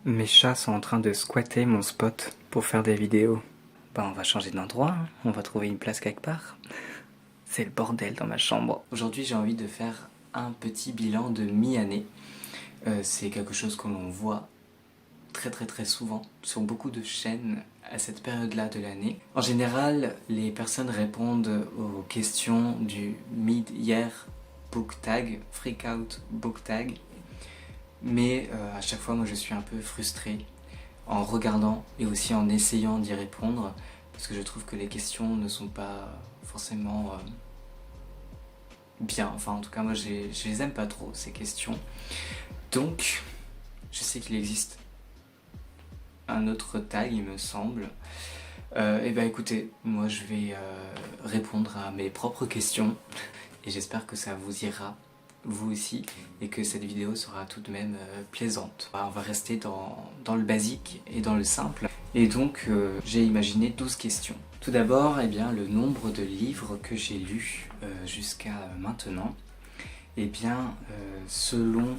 Mes chats sont en train de squatter mon spot pour faire des vidéos. Bah on va changer d'endroit, hein. On va trouver une place quelque part. C'est le bordel dans ma chambre. Aujourd'hui j'ai envie de faire un petit bilan de mi-année. C'est quelque chose que l'on voit très souvent sur beaucoup de chaînes à cette période-là de l'année. En général, les personnes répondent aux questions du Mid-Year Book Tag, Freak Out Book Tag. Mais à chaque fois, moi je suis un peu frustré en regardant et aussi en essayant d'y répondre parce que je trouve que les questions ne sont pas forcément bien. Enfin, en tout cas, moi je les aime pas trop ces questions. Donc, je sais qu'il existe un autre tag, il me semble. Et ben écoutez, moi je vais répondre à mes propres questions et j'espère que ça vous ira, vous aussi, et que cette vidéo sera tout de même plaisante. On va rester dans le basique et dans le simple. Et donc j'ai imaginé 12 questions. Tout d'abord, eh bien, le nombre de livres que j'ai lus jusqu'à maintenant. Eh bien, selon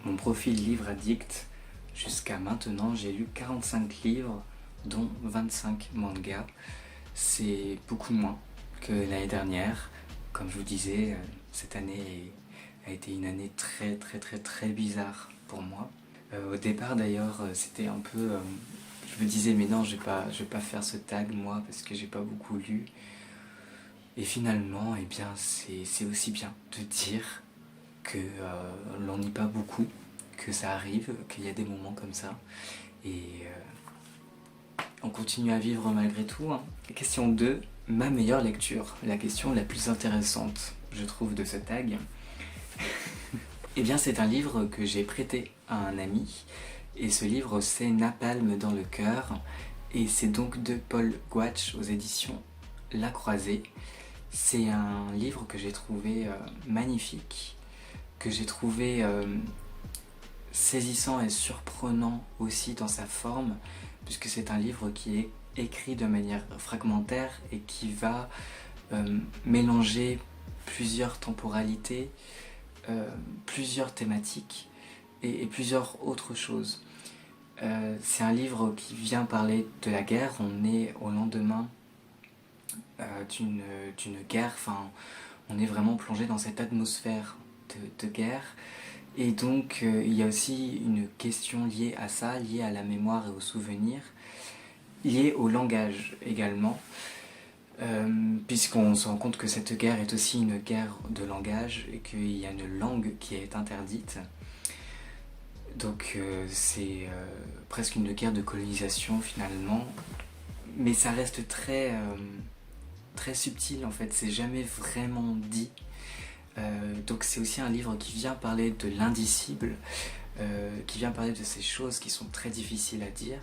mon profil livre addict, jusqu'à maintenant, j'ai lu 45 livres, dont 25 mangas. C'est beaucoup moins que l'année dernière. Comme je vous disais, cette année a été une année très bizarre pour moi. Au départ d'ailleurs, c'était un peu... je me disais mais non, je vais pas faire ce tag moi parce que j'ai pas beaucoup lu. Et finalement, eh bien, c'est aussi bien de dire que l'on lit pas beaucoup, que ça arrive, qu'il y a des moments comme ça. Et on continue à vivre malgré tout, hein. Question 2, ma meilleure lecture. La question la plus intéressante, je trouve, de ce tag. Eh bien, c'est un livre que j'ai prêté à un ami. Et ce livre, c'est Napalm dans le cœur. Et c'est donc de Paul Gouache aux éditions La Croisée. C'est un livre que j'ai trouvé magnifique, que j'ai trouvé saisissant et surprenant aussi dans sa forme, puisque c'est un livre qui est écrit de manière fragmentaire et qui va mélanger plusieurs temporalités, plusieurs thématiques et plusieurs autres choses. C'est un livre qui vient parler de la guerre. On est au lendemain d'une guerre, enfin, on est vraiment plongé dans cette atmosphère de guerre. Et donc il y a aussi une question liée à ça, liée à la mémoire et au souvenir, liée au langage également, puisqu'on se rend compte que cette guerre est aussi une guerre de langage et qu'il y a une langue qui est interdite. Donc c'est presque une guerre de colonisation finalement, mais ça reste très subtil en fait, c'est jamais vraiment dit. Donc c'est aussi un livre qui vient parler de l'indicible, qui vient parler de ces choses qui sont très difficiles à dire.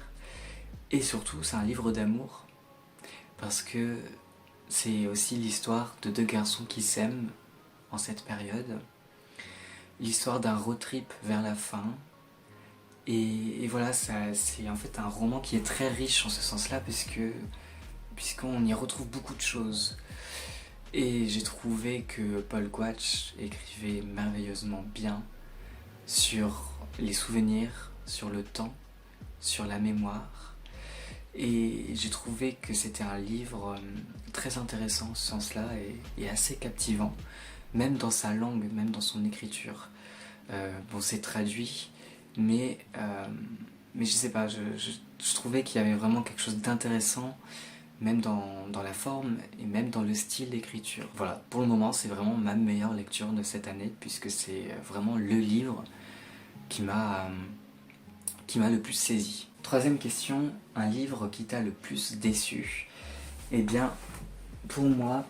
Et surtout, c'est un livre d'amour, parce que c'est aussi l'histoire de deux garçons qui s'aiment en cette période, l'histoire d'un road trip vers la fin. Et voilà, c'est en fait un roman qui est très riche en ce sens-là, puisqu'on y retrouve beaucoup de choses. Et j'ai trouvé que Paul Gouache écrivait merveilleusement bien sur les souvenirs, sur le temps, sur la mémoire. Et j'ai trouvé que c'était un livre très intéressant en ce sens-là et assez captivant, même dans sa langue, même dans son écriture. Bon, c'est traduit, mais je sais pas, je trouvais qu'il y avait vraiment quelque chose d'intéressant, même dans la forme et même dans le style d'écriture. Voilà, pour le moment, c'est vraiment ma meilleure lecture de cette année, puisque c'est vraiment le livre qui m'a le plus saisi. Troisième question, un livre qui t'a le plus déçu? Eh bien, pour moi,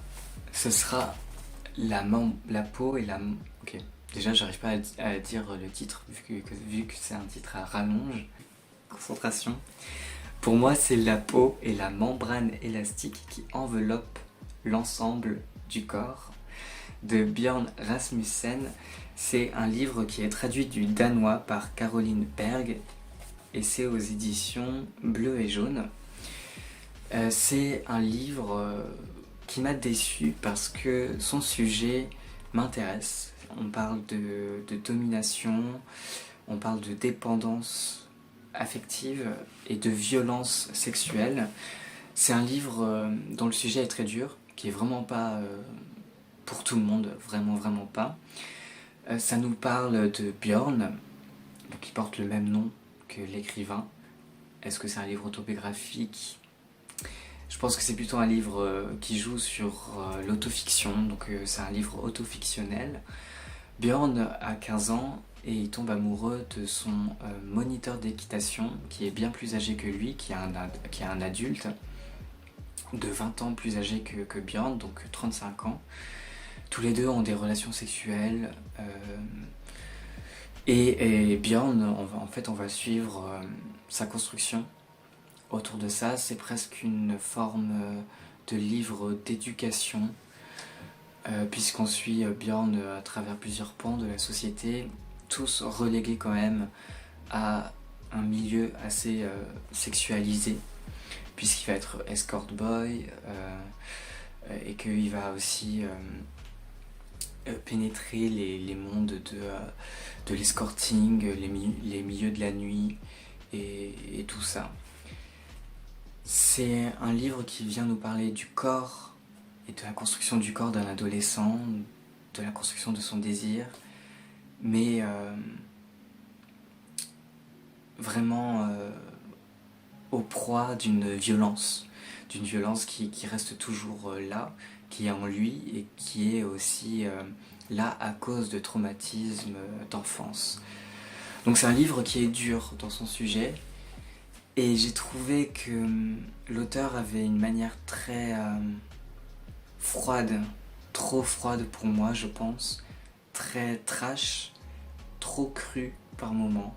ce sera la peau et la... Ok, déjà j'arrive pas à dire le titre, vu que c'est un titre à rallonge. Concentration. Pour moi, c'est la peau et la membrane élastique qui enveloppe l'ensemble du corps, de Bjørn Rasmussen. C'est un livre qui est traduit du danois par Caroline Berg et c'est aux éditions Bleu et Jaune. C'est un livre qui m'a déçu parce que son sujet m'intéresse. On parle de domination, on parle de dépendance affective et de violence sexuelle. C'est un livre dont le sujet est très dur, qui est vraiment pas pour tout le monde, vraiment pas. Ça nous parle de Björn, qui porte le même nom que l'écrivain. Est-ce que c'est un livre autobiographique? Je pense que c'est plutôt un livre qui joue sur l'autofiction, donc c'est un livre autofictionnel. Björn a 15 ans et il tombe amoureux de son moniteur d'équitation qui est bien plus âgé que lui, qui est un adulte de 20 ans plus âgé que Björn, donc 35 ans. Tous les deux ont des relations sexuelles et Björn, on va suivre sa construction autour de ça. C'est presque une forme de livre d'éducation puisqu'on suit Björn à travers plusieurs pans de la société, tous relégués quand même à un milieu assez sexualisé, puisqu'il va être escort boy et qu'il va aussi pénétrer les mondes de l'escorting, les milieux de la nuit et tout ça. C'est un livre qui vient nous parler du corps et de la construction du corps d'un adolescent, de la construction de son désir, mais vraiment aux proies d'une violence qui reste toujours là, qui est en lui et qui est aussi là à cause de traumatismes d'enfance. Donc c'est un livre qui est dur dans son sujet, et j'ai trouvé que l'auteur avait une manière très froide, trop froide pour moi je pense, très trash, trop crue par moments,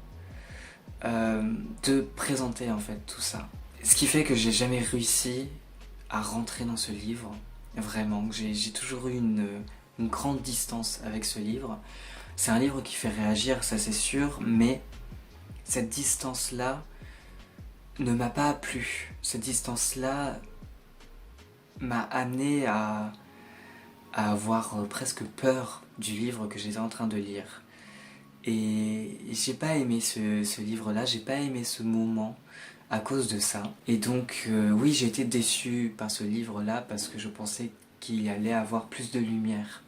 de présenter en fait tout ça. Ce qui fait que j'ai jamais réussi à rentrer dans ce livre, vraiment, j'ai toujours eu une grande distance avec ce livre. C'est un livre qui fait réagir, ça c'est sûr, mais cette distance-là ne m'a pas plu. Cette distance-là m'a amené à avoir presque peur du livre que j'étais en train de lire. Et j'ai pas aimé ce livre-là, j'ai pas aimé ce moment à cause de ça. Et donc oui, j'ai été déçu par ce livre-là parce que je pensais qu'il allait avoir plus de lumière.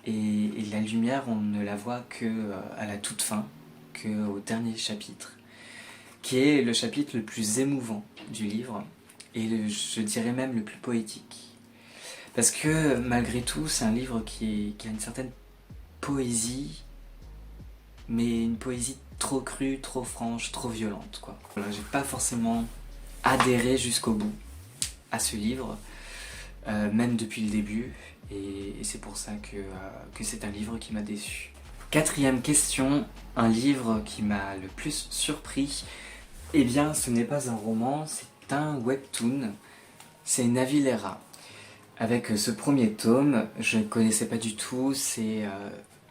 Et la lumière, on ne la voit que à la toute fin, qu'au dernier chapitre, qui est le chapitre le plus émouvant du livre, et je dirais même le plus poétique. Parce que malgré tout, c'est un livre qui a une certaine poésie, mais une poésie trop crue, trop franche, trop violente, quoi. Voilà, j'ai pas forcément adhéré jusqu'au bout à ce livre, même depuis le début, et c'est pour ça que c'est un livre qui m'a déçu. Quatrième question, un livre qui m'a le plus surpris. Eh bien, ce n'est pas un roman, c'est un webtoon, c'est Navilera. Avec ce premier tome, je ne connaissais pas du tout, c'est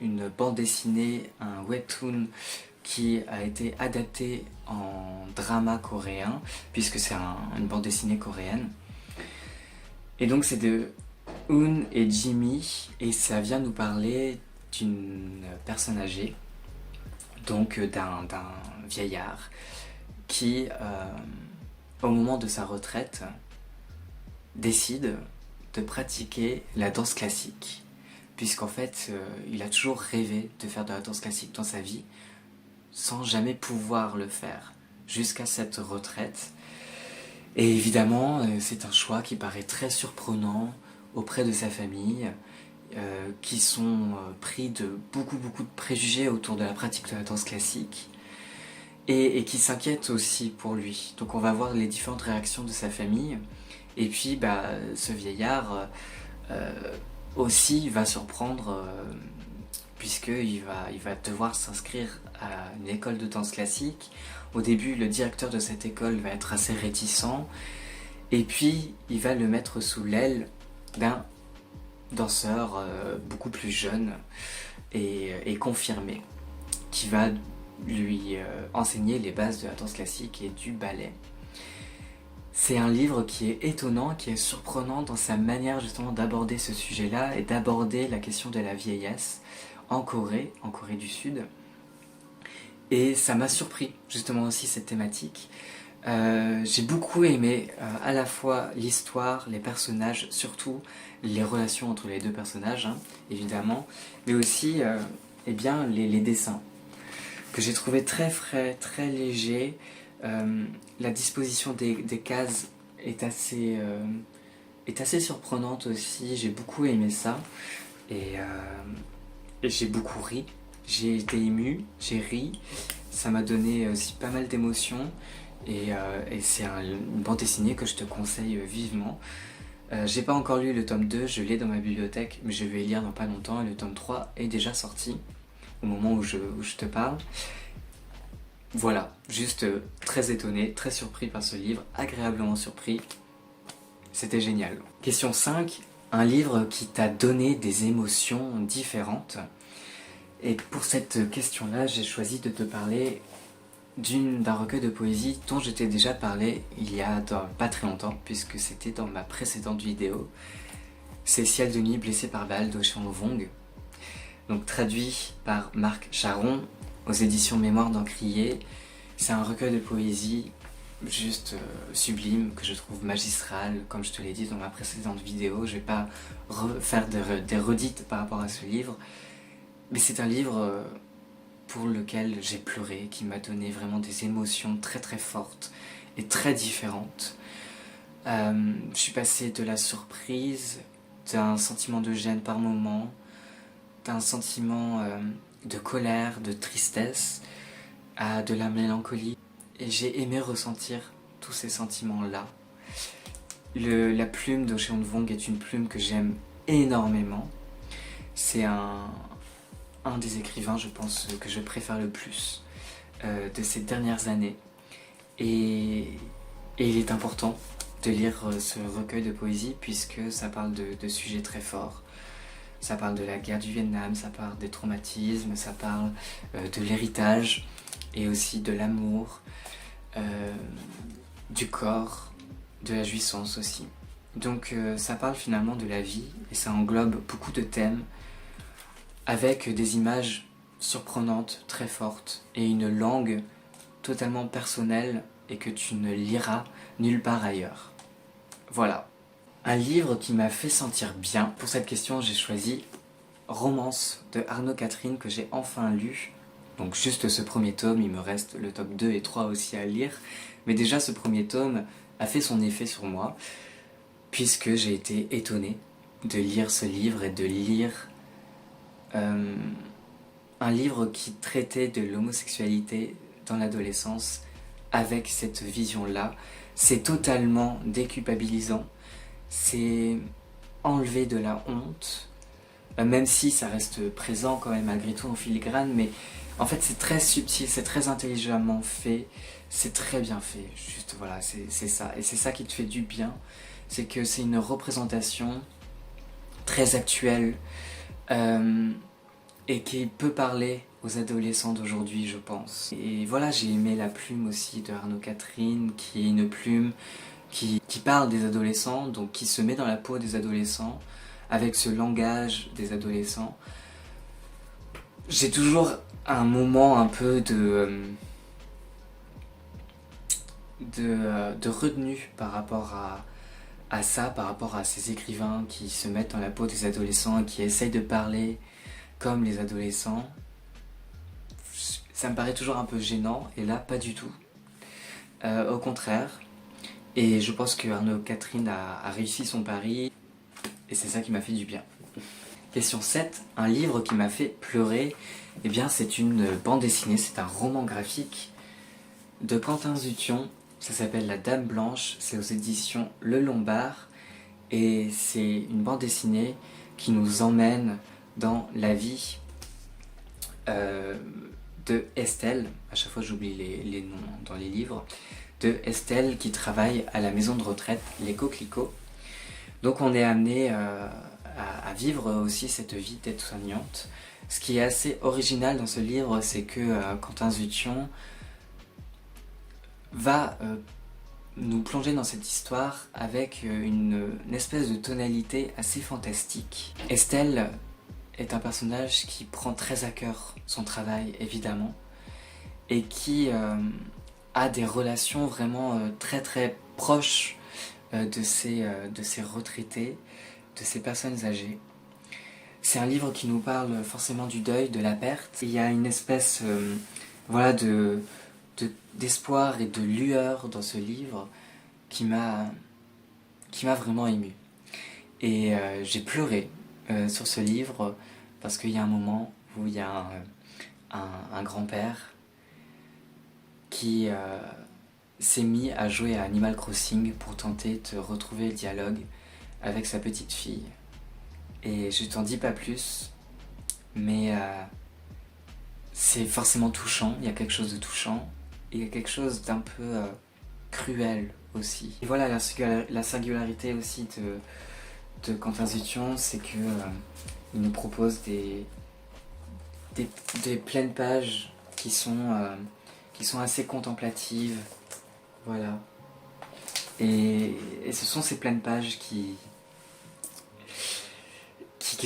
une bande dessinée, un webtoon qui a été adapté en drama coréen, puisque c'est une bande dessinée coréenne. Et donc c'est de Eun et Jimmy, et ça vient nous parler d'une personne âgée, donc d'un vieillard, qui, au moment de sa retraite, décide de pratiquer la danse classique, puisqu'en fait il a toujours rêvé de faire de la danse classique dans sa vie sans jamais pouvoir le faire jusqu'à cette retraite. Et évidemment c'est un choix qui paraît très surprenant auprès de sa famille, qui sont pris de beaucoup de préjugés autour de la pratique de la danse classique, et qui s'inquiètent aussi pour lui. Donc on va voir les différentes réactions de sa famille. Et puis ce vieillard aussi va surprendre puisqu'il va devoir s'inscrire à une école de danse classique. Au début, le directeur de cette école va être assez réticent, et puis il va le mettre sous l'aile d'un danseur beaucoup plus jeune et confirmé, qui va lui enseigner les bases de la danse classique et du ballet. C'est un livre qui est étonnant, qui est surprenant dans sa manière justement d'aborder ce sujet-là et d'aborder la question de la vieillesse en Corée du Sud. Et ça m'a surpris justement aussi cette thématique. J'ai beaucoup aimé à la fois l'histoire, les personnages, surtout les relations entre les deux personnages, hein, évidemment, mais aussi eh bien, les dessins, que j'ai trouvé très frais, très légers. La disposition des cases est assez surprenante aussi, j'ai beaucoup aimé ça, et, et j'ai beaucoup ri, j'ai été ému, j'ai ri, ça m'a donné aussi pas mal d'émotions. Et c'est une bande dessinée que je te conseille vivement. J'ai pas encore lu le tome 2, je l'ai dans ma bibliothèque, mais je vais lire dans pas longtemps et le tome 3 est déjà sorti au moment où je te parle. Voilà, juste très étonné, très surpris par ce livre, agréablement surpris. C'était génial. Question 5, un livre qui t'a donné des émotions différentes. Et pour cette question-là, j'ai choisi de te parler d'un recueil de poésie dont je t'ai déjà parlé il y a pas très longtemps, puisque c'était dans ma précédente vidéo. C'est Ciel de nuit blessé par balle d'Ocean Vuong, donc traduit par Marc Charon aux éditions Mémoire d'Encrier. C'est un recueil de poésie juste sublime, que je trouve magistral, comme je te l'ai dit dans ma précédente vidéo. Je vais pas refaire des redites par rapport à ce livre, mais c'est un livre pour lequel j'ai pleuré, qui m'a donné vraiment des émotions très très fortes et très différentes. Je suis passé de la surprise, d'un sentiment de gêne par moment, d'un sentiment de colère, de tristesse, à de la mélancolie. Et j'ai aimé ressentir tous ces sentiments-là. La plume d'Ocean Vuong est une plume que j'aime énormément. C'est un des écrivains, je pense, que je préfère le plus de ces dernières années. Et il est important de lire ce recueil de poésie puisque ça parle de sujets très forts. Ça parle de la guerre du Vietnam, ça parle des traumatismes, ça parle de l'héritage et aussi de l'amour, du corps, de la jouissance aussi. Donc ça parle finalement de la vie et ça englobe beaucoup de thèmes avec des images surprenantes, très fortes, et une langue totalement personnelle et que tu ne liras nulle part ailleurs. Voilà. Un livre qui m'a fait sentir bien. Pour cette question, j'ai choisi Romance de Arnaud Catherine que j'ai enfin lu. Donc juste ce premier tome, il me reste le tome 2 et 3 aussi à lire. Mais déjà ce premier tome a fait son effet sur moi puisque j'ai été étonné de lire ce livre et de lire un livre qui traitait de l'homosexualité dans l'adolescence avec cette vision-là. C'est totalement déculpabilisant, c'est enlever de la honte, même si ça reste présent quand même malgré tout en filigrane, mais en fait c'est très subtil, c'est très intelligemment fait, c'est très bien fait, juste voilà, c'est ça. Et c'est ça qui te fait du bien, c'est que c'est une représentation très actuelle, et qui peut parler aux adolescents d'aujourd'hui, je pense. Et voilà, j'ai aimé la plume aussi de Arnaud Catherine, qui est une plume qui parle des adolescents, donc qui se met dans la peau des adolescents, avec ce langage des adolescents. J'ai toujours un moment un peu de retenue par rapport à ça, par rapport à ces écrivains qui se mettent dans la peau des adolescents et qui essayent de parler comme les adolescents. Ça me paraît toujours un peu gênant, et là, pas du tout. Au contraire. Et je pense que Arnaud Catherine a réussi son pari, et c'est ça qui m'a fait du bien. Question 7, un livre qui m'a fait pleurer. Eh bien, c'est une bande dessinée, c'est un roman graphique de Quentin Zution. Ça s'appelle La Dame Blanche, c'est aux éditions Le Lombard. Et c'est une bande dessinée qui nous emmène dans la vie de Estelle, à chaque fois j'oublie les noms dans les livres, de Estelle qui travaille à la maison de retraite Les Coquelicots. Donc on est amené à vivre aussi cette vie d'aide-soignante. Ce qui est assez original dans ce livre, c'est que Quentin Zution va nous plonger dans cette histoire avec une espèce de tonalité assez fantastique. Estelle est un personnage qui prend très à cœur son travail, évidemment, et qui a des relations vraiment très très proches de ces retraités, de ces personnes âgées. C'est un livre qui nous parle forcément du deuil, de la perte. Il y a une espèce voilà, d'espoir et de lueur dans ce livre qui m'a vraiment ému. Et j'ai pleuré sur ce livre parce qu'il y a un moment où il y a un grand-père qui s'est mis à jouer à Animal Crossing pour tenter de retrouver le dialogue avec sa petite fille. Et je t'en dis pas plus, mais c'est forcément touchant, il y a quelque chose de touchant, et il y a quelque chose d'un peu cruel aussi. Et voilà, la singularité aussi de Quentin Dupieux, c'est que il nous propose des pleines pages qui sont assez contemplatives, voilà. Et ce sont ces pleines pages qui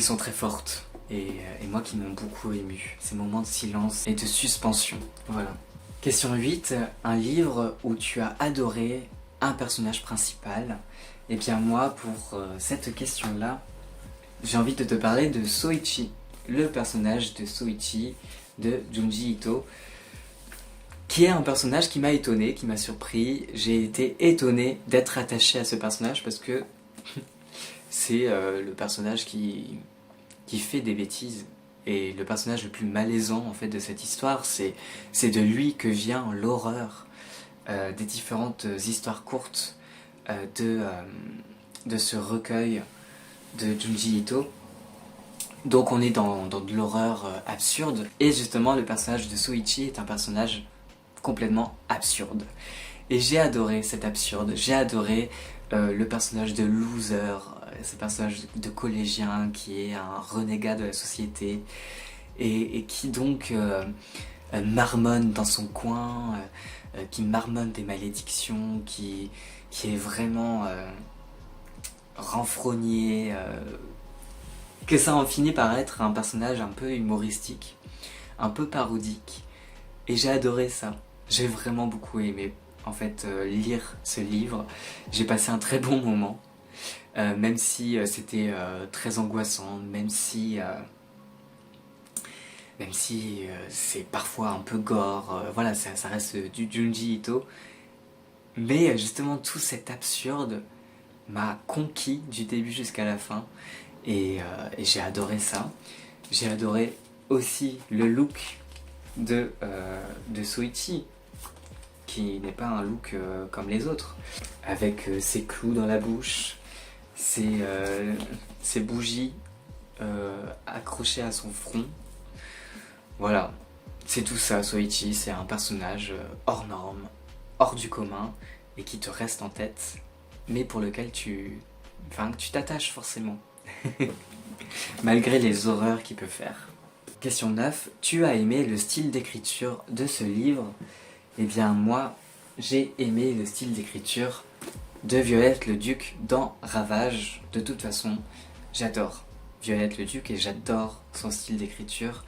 sont très fortes et moi qui m'ont beaucoup ému. Ces moments de silence et de suspension, voilà. Question 8, un livre où tu as adoré un personnage principal. Et bien moi, pour cette question-là, j'ai envie de te parler de Soichi, le personnage de Soichi de Junji Ito, qui est un personnage qui m'a étonné, qui m'a surpris. J'ai été étonné d'être attaché à ce personnage parce que c'est le personnage qui fait des bêtises. Et le personnage le plus malaisant en fait de cette histoire, c'est de lui que vient l'horreur des différentes histoires courtes de ce recueil de Junji Ito. Donc on est dans de l'horreur absurde. Et justement le personnage de Soichi est un personnage complètement absurde. Et j'ai adoré cet absurde, j'ai adoré le personnage de loser, ce personnage de collégien qui est un renégat de la société et qui donc marmonne dans son coin, qui marmonne des malédictions, qui est vraiment renfrogné, que ça en finit par être un personnage un peu humoristique, un peu parodique. Et j'ai adoré ça, j'ai vraiment beaucoup aimé en fait lire ce livre. J'ai passé un très bon moment, même si c'était très angoissant, même si c'est parfois un peu gore, voilà, ça reste du Junji Ito. Mais justement tout cet absurde m'a conquis du début jusqu'à la fin et j'ai adoré ça. J'ai adoré aussi le look de Soichi, qui n'est pas un look comme les autres, avec ses clous dans la bouche, ses bougies accrochées à son front. Voilà, c'est tout ça, Soichi, c'est un personnage hors norme, hors du commun, et qui te reste en tête, mais pour lequel tu t'attaches forcément, malgré les horreurs qu'il peut faire. Question 9, tu as aimé le style d'écriture de ce livre? Eh bien moi, j'ai aimé le style d'écriture de Violette le Duc dans Ravage. De toute façon, j'adore Violette le Duc et j'adore son style d'écriture,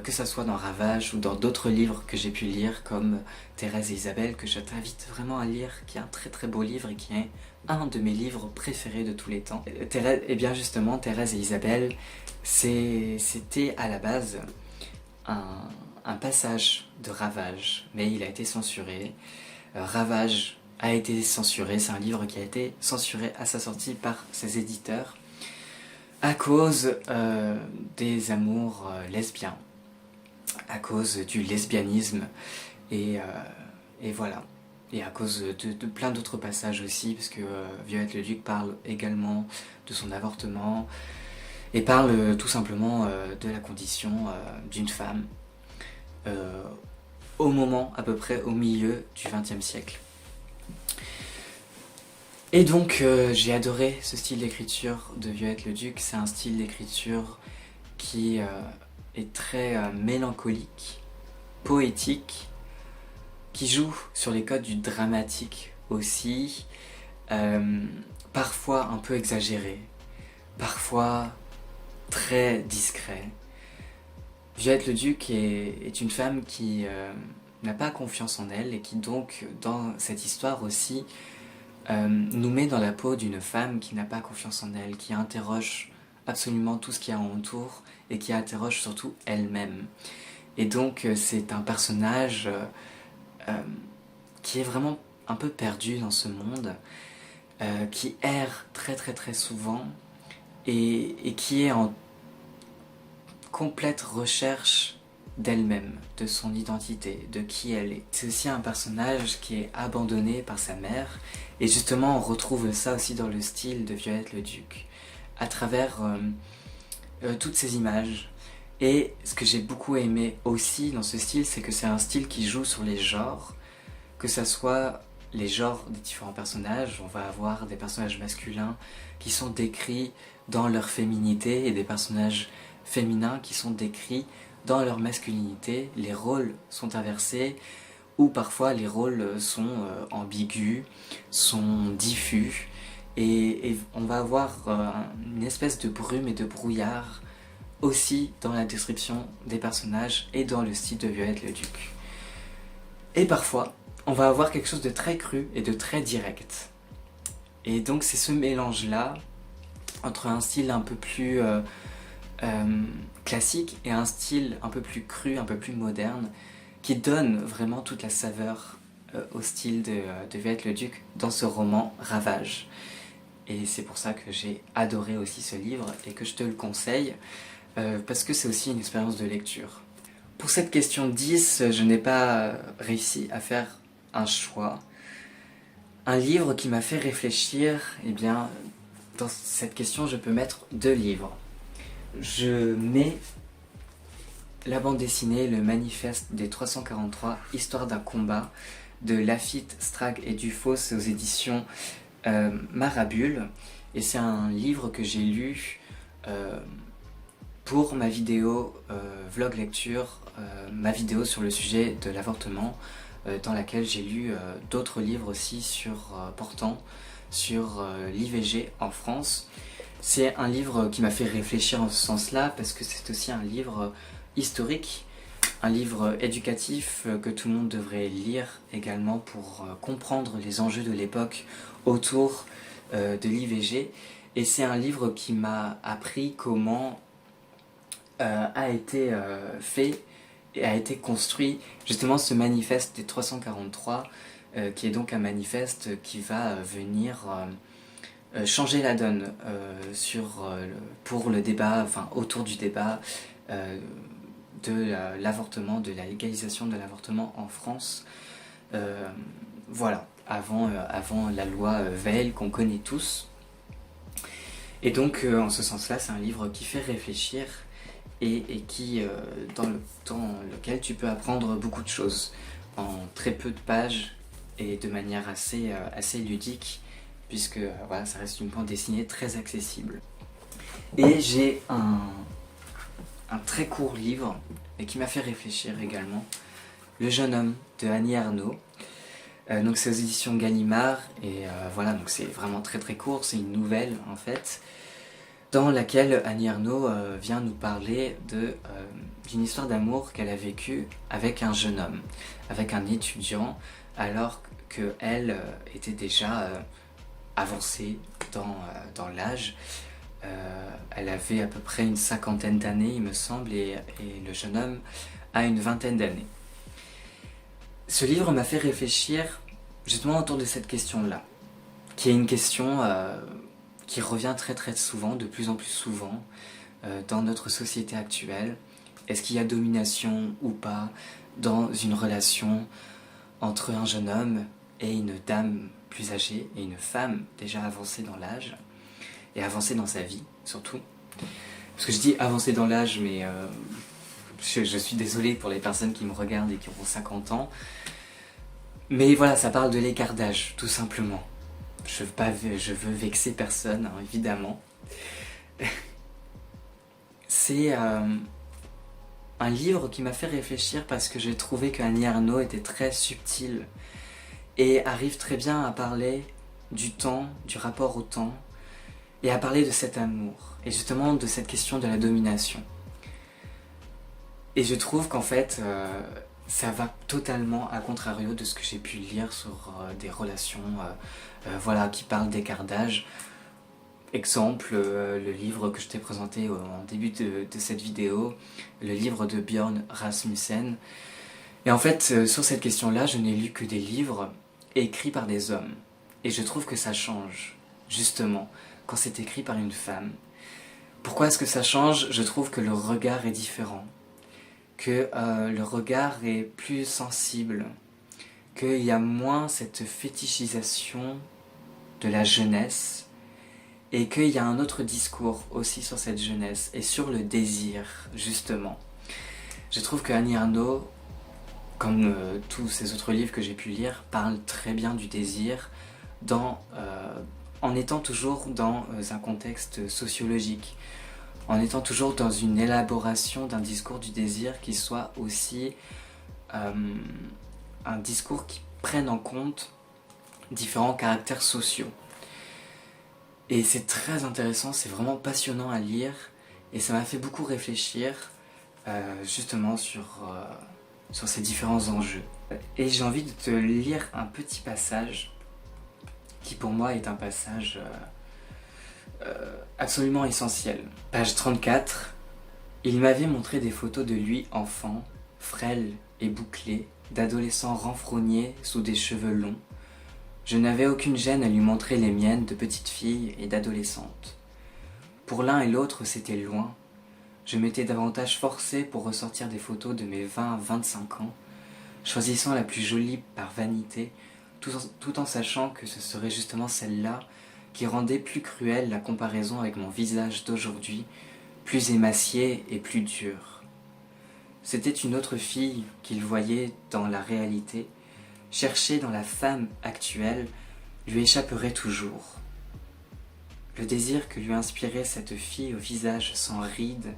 que ça soit dans Ravage ou dans d'autres livres que j'ai pu lire comme Thérèse et Isabelle, que je t'invite vraiment à lire, qui est un très très beau livre et qui est un de mes livres préférés de tous les temps. Et bien justement, Thérèse et Isabelle, c'était à la base un passage de Ravage, mais il a été censuré. Ravage a été censuré, c'est un livre qui a été censuré à sa sortie par ses éditeurs à cause des amours lesbiens, à cause du lesbianisme et voilà. Et à cause de plein d'autres passages aussi, parce que Violette le Duc parle également de son avortement et parle tout simplement de la condition d'une femme au moment, à peu près au milieu du XXe siècle. Et donc j'ai adoré ce style d'écriture de Violette le Duc. C'est un style d'écriture qui est très mélancolique, poétique, qui joue sur les codes du dramatique aussi, parfois un peu exagéré, parfois très discret. Violette le Duc est une femme qui n'a pas confiance en elle et qui donc, dans cette histoire aussi, nous met dans la peau d'une femme qui n'a pas confiance en elle, qui interroge absolument tout ce qui entoure et qui interroge surtout elle-même. Et donc c'est un personnage qui est vraiment un peu perdu dans ce monde, qui erre très très très souvent et qui est en complète recherche d'elle-même, de son identité, de qui elle est. C'est aussi un personnage qui est abandonné par sa mère, et justement on retrouve ça aussi dans le style de Violette le Duc, à travers toutes ces images. Et ce que j'ai beaucoup aimé aussi dans ce style, c'est que c'est un style qui joue sur les genres, que ça soit les genres des différents personnages. On va avoir des personnages masculins qui sont décrits dans leur féminité et des personnages féminins qui sont décrits dans leur masculinité. Les rôles sont inversés ou parfois les rôles sont ambigus, sont diffus et on va avoir une espèce de brume et de brouillard aussi dans la description des personnages et dans le style de Violette le Duc. Et parfois, on va avoir quelque chose de très cru et de très direct. Et donc c'est ce mélange-là entre un style un peu plus classique et un style un peu plus cru, un peu plus moderne, qui donne vraiment toute la saveur au style de Violette le Duc dans ce roman Ravage. Et c'est pour ça que j'ai adoré aussi ce livre et que je te le conseille, parce que c'est aussi une expérience de lecture. Pour cette question 10, je n'ai pas réussi à faire un choix. Un livre qui m'a fait réfléchir, eh bien, dans cette question, je peux mettre 2 livres. Je mets la bande dessinée, le manifeste des 343, Histoire d'un combat, de Laffitte, Strag et Dufaux, aux éditions Marabule. Et c'est un livre que j'ai lu pour ma vidéo vlog lecture, ma vidéo sur le sujet de l'avortement, dans laquelle j'ai lu d'autres livres aussi portant sur l'IVG en France. C'est un livre qui m'a fait réfléchir en ce sens-là, parce que c'est aussi un livre historique, un livre éducatif que tout le monde devrait lire également pour comprendre les enjeux de l'époque autour de l'IVG. Et c'est un livre qui m'a appris comment a été fait et a été construit justement ce manifeste des 343, qui est donc un manifeste qui va venir changer la donne pour le débat, enfin autour du débat de l'avortement, de la légalisation de l'avortement en France. Voilà, avant la loi Veil qu'on connaît tous. Et donc en ce sens-là, c'est un livre qui fait réfléchir et qui, dans lequel tu peux apprendre beaucoup de choses en très peu de pages et de manière assez ludique, puisque voilà, ça reste une bande dessinée très accessible. Et j'ai un très court livre, et qui m'a fait réfléchir également, Le jeune homme de Annie Ernaux. Donc c'est aux éditions Gallimard, et voilà, donc c'est vraiment très très court, c'est une nouvelle en fait, dans laquelle Annie Ernaux vient nous parler d'une histoire d'amour qu'elle a vécue avec un jeune homme, avec un étudiant, alors qu'elle était déjà avancée dans l'âge. Elle avait à peu près une 50aine d'années, il me semble, et le jeune homme a une 20aine d'années. Ce livre m'a fait réfléchir justement autour de cette question-là, qui est une question qui revient très très souvent, de plus en plus souvent, dans notre société actuelle. Est-ce qu'il y a domination ou pas dans une relation entre un jeune homme et une dame plus âgée, et une femme déjà avancée dans l'âge, et avancée dans sa vie surtout. Parce que je dis avancée dans l'âge, mais je suis désolé pour les personnes qui me regardent et qui auront 50 ans. Mais voilà, ça parle de l'écart d'âge, tout simplement. Je veux vexer personne, hein, évidemment. C'est un livre qui m'a fait réfléchir parce que j'ai trouvé qu'Annie Ernaux était très subtile et arrive très bien à parler du temps, du rapport au temps, et à parler de cet amour, et justement de cette question de la domination. Et je trouve qu'en fait, ça va totalement à contrario de ce que j'ai pu lire sur des relations voilà, qui parlent d'écart d'âge. Exemple, le livre que je t'ai présenté en début de cette vidéo, le livre de Björn Rasmussen. Et en fait, sur cette question-là, je n'ai lu que des livres écrits par des hommes. Et je trouve que ça change, justement, quand c'est écrit par une femme. Pourquoi est-ce que ça change? Je trouve que le regard est différent, que le regard est plus sensible, qu'il y a moins cette fétichisation de la jeunesse, et qu'il y a un autre discours aussi sur cette jeunesse, et sur le désir, justement. Je trouve que Annie Ernaux, comme tous ces autres livres que j'ai pu lire, parle très bien du désir en étant toujours dans un contexte sociologique, en étant toujours dans une élaboration d'un discours du désir qui soit aussi un discours qui prenne en compte différents caractères sociaux. Et c'est très intéressant, c'est vraiment passionnant à lire, et ça m'a fait beaucoup réfléchir justement sur ces différents enjeux. Et j'ai envie de te lire un petit passage qui pour moi est un passage absolument essentiel. Page 34. Il m'avait montré des photos de lui enfant, frêle et bouclé, d'adolescent renfrogné sous des cheveux longs. Je n'avais aucune gêne à lui montrer les miennes de petite fille et d'adolescente. Pour l'un et l'autre, c'était loin. Je m'étais davantage forcé pour ressortir des photos de mes 20 à 25 ans, choisissant la plus jolie par vanité, tout en sachant que ce serait justement celle-là qui rendait plus cruelle la comparaison avec mon visage d'aujourd'hui, plus émacié et plus dur. C'était une autre fille qu'il voyait dans la réalité, chercher dans la femme actuelle lui échapperait toujours. Le désir que lui inspirait cette fille au visage sans rides,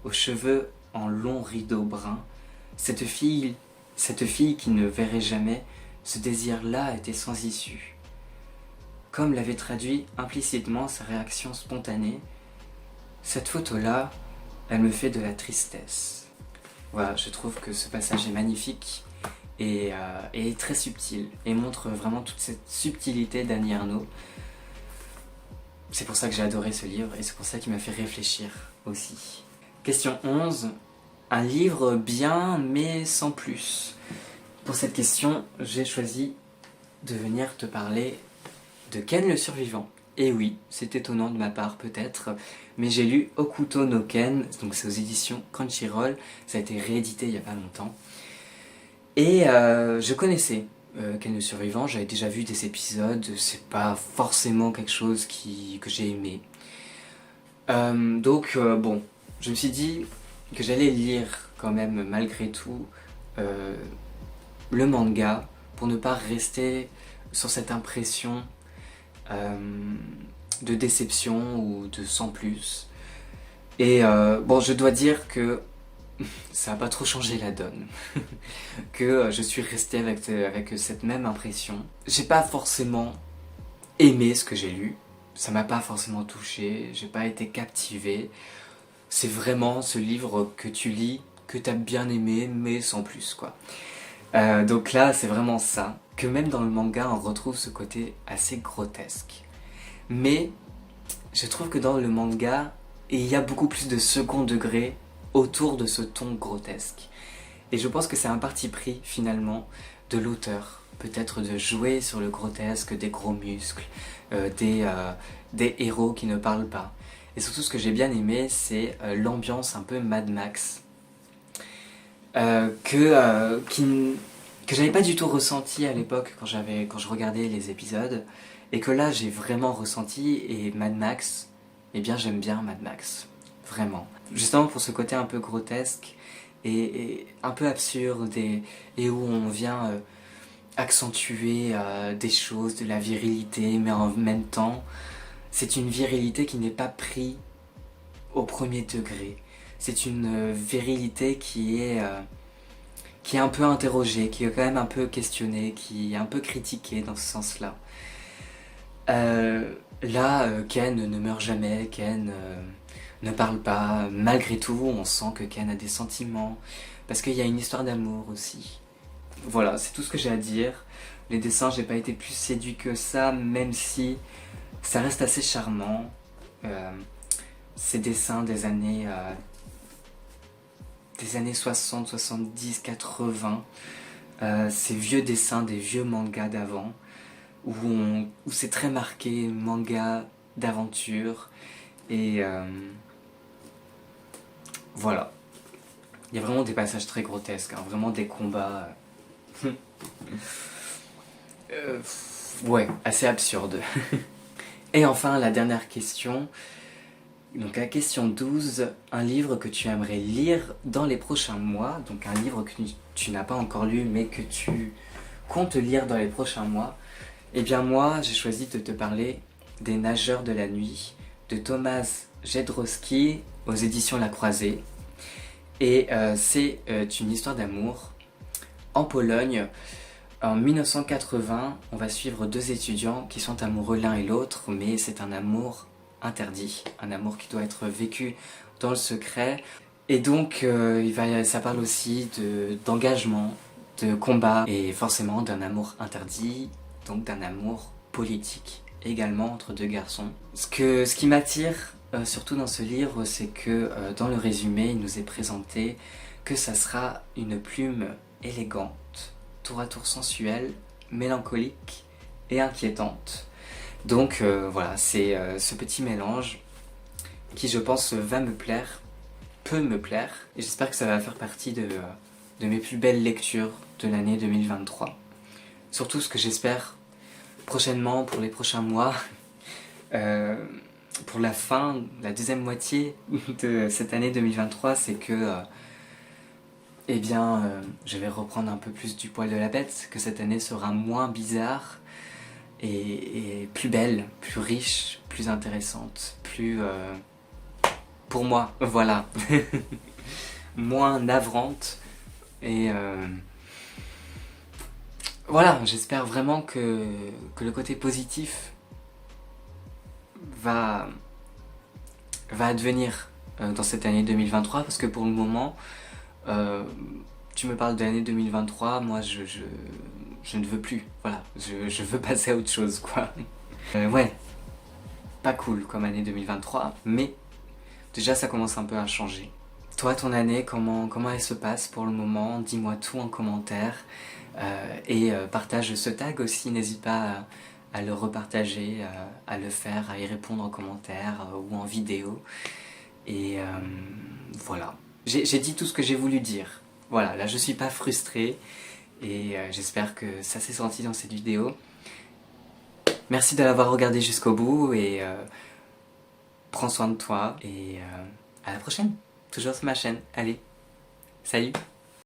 aux cheveux en longs rideaux bruns, cette fille qui ne verrait jamais, ce désir-là était sans issue. Comme l'avait traduit implicitement sa réaction spontanée, cette photo-là, elle me fait de la tristesse. Voilà, je trouve que ce passage est magnifique et très subtil, et montre vraiment toute cette subtilité d'Annie Ernaux. C'est pour ça que j'ai adoré ce livre, et c'est pour ça qu'il m'a fait réfléchir aussi. Question 11. Un livre bien, mais sans plus. Pour cette question, j'ai choisi de venir te parler de Ken le Survivant. Et oui, c'est étonnant de ma part peut-être, mais j'ai lu Hokuto no Ken, donc c'est aux éditions Crunchyroll, ça a été réédité il n'y a pas longtemps. Et je connaissais Ken le Survivant, j'avais déjà vu des épisodes, c'est pas forcément quelque chose que j'ai aimé. Donc bon, je me suis dit que j'allais lire quand même malgré tout le manga pour ne pas rester sur cette impression de déception ou de sans plus. Et bon, je dois dire que ça n'a pas trop changé la donne, que je suis resté avec cette même impression. J'ai pas forcément aimé ce que j'ai lu, ça m'a pas forcément touché, j'ai pas été captivé. C'est vraiment ce livre que tu lis, que t'as bien aimé, mais sans plus quoi. Donc là, c'est vraiment ça, que même dans le manga, on retrouve ce côté assez grotesque. Mais je trouve que dans le manga, il y a beaucoup plus de second degré autour de ce ton grotesque. Et je pense que c'est un parti pris finalement de l'auteur, peut-être de jouer sur le grotesque, des gros muscles, des héros qui ne parlent pas. Et surtout ce que j'ai bien aimé, c'est l'ambiance un peu Mad Max, que j'avais pas du tout ressenti à l'époque quand je regardais les épisodes, et que là j'ai vraiment ressenti. Et Mad Max, eh bien j'aime bien Mad Max, vraiment. Justement pour ce côté un peu grotesque et un peu absurde, et où on vient accentuer des choses, de la virilité, mais en même temps c'est une virilité qui n'est pas prise au premier degré. C'est une virilité qui est un peu interrogée, qui est quand même un peu questionnée, qui est un peu critiquée dans ce sens-là. Ken ne meurt jamais, Ken ne parle pas. Malgré tout, on sent que Ken a des sentiments parce qu'il y a une histoire d'amour aussi. Voilà, c'est tout ce que j'ai à dire. Les dessins, j'ai pas été plus séduit que ça, même si ça reste assez charmant. Ces dessins des années 60, 70, 80, ces vieux dessins des vieux mangas d'avant, où c'est très marqué manga d'aventure, et voilà. Il y a vraiment des passages très grotesques, hein, vraiment des combats ouais, assez absurdes. Et enfin, la dernière question. Donc la question 12, un livre que tu aimerais lire dans les prochains mois, donc un livre que tu n'as pas encore lu mais que tu comptes lire dans les prochains mois. Eh bien moi, j'ai choisi de te parler des Nageurs de la nuit de Tomasz Jedrowski aux éditions La Croisée. Et c'est une histoire d'amour en Pologne. En 1980, on va suivre deux étudiants qui sont amoureux l'un et l'autre, mais c'est un amour interdit, un amour qui doit être vécu dans le secret. Et donc, ça parle aussi d'engagement, de combat, et forcément d'un amour interdit, donc d'un amour politique également entre deux garçons. Ce qui m'attire surtout dans ce livre, c'est que dans le résumé, il nous est présenté que ça sera une plume élégante, tour à tour sensuelle, mélancolique et inquiétante. Donc voilà, c'est ce petit mélange qui je pense va me plaire, peut me plaire, et j'espère que ça va faire partie de mes plus belles lectures de l'année 2023. Surtout ce que j'espère prochainement, pour les prochains mois, pour la deuxième moitié de cette année 2023, c'est que je vais reprendre un peu plus du poil de la bête, que cette année sera moins bizarre et plus belle, plus riche, plus intéressante, plus pour moi, voilà, moins navrante. Et voilà, j'espère vraiment que le côté positif va advenir dans cette année 2023, parce que pour le moment, tu me parles de l'année 2023, moi je ne veux plus, voilà, je veux passer à autre chose, quoi. Ouais, pas cool comme année 2023, mais déjà ça commence un peu à changer. Toi, ton année, comment elle se passe pour le moment? Dis-moi tout en commentaire, et partage ce tag aussi, n'hésite pas à le repartager, à le faire, à y répondre en commentaire ou en vidéo. Et voilà. J'ai dit tout ce que j'ai voulu dire. Voilà, là je suis pas frustré et j'espère que ça s'est senti dans cette vidéo. Merci de l'avoir regardé jusqu'au bout et prends soin de toi et à la prochaine. Toujours sur ma chaîne. Allez, salut!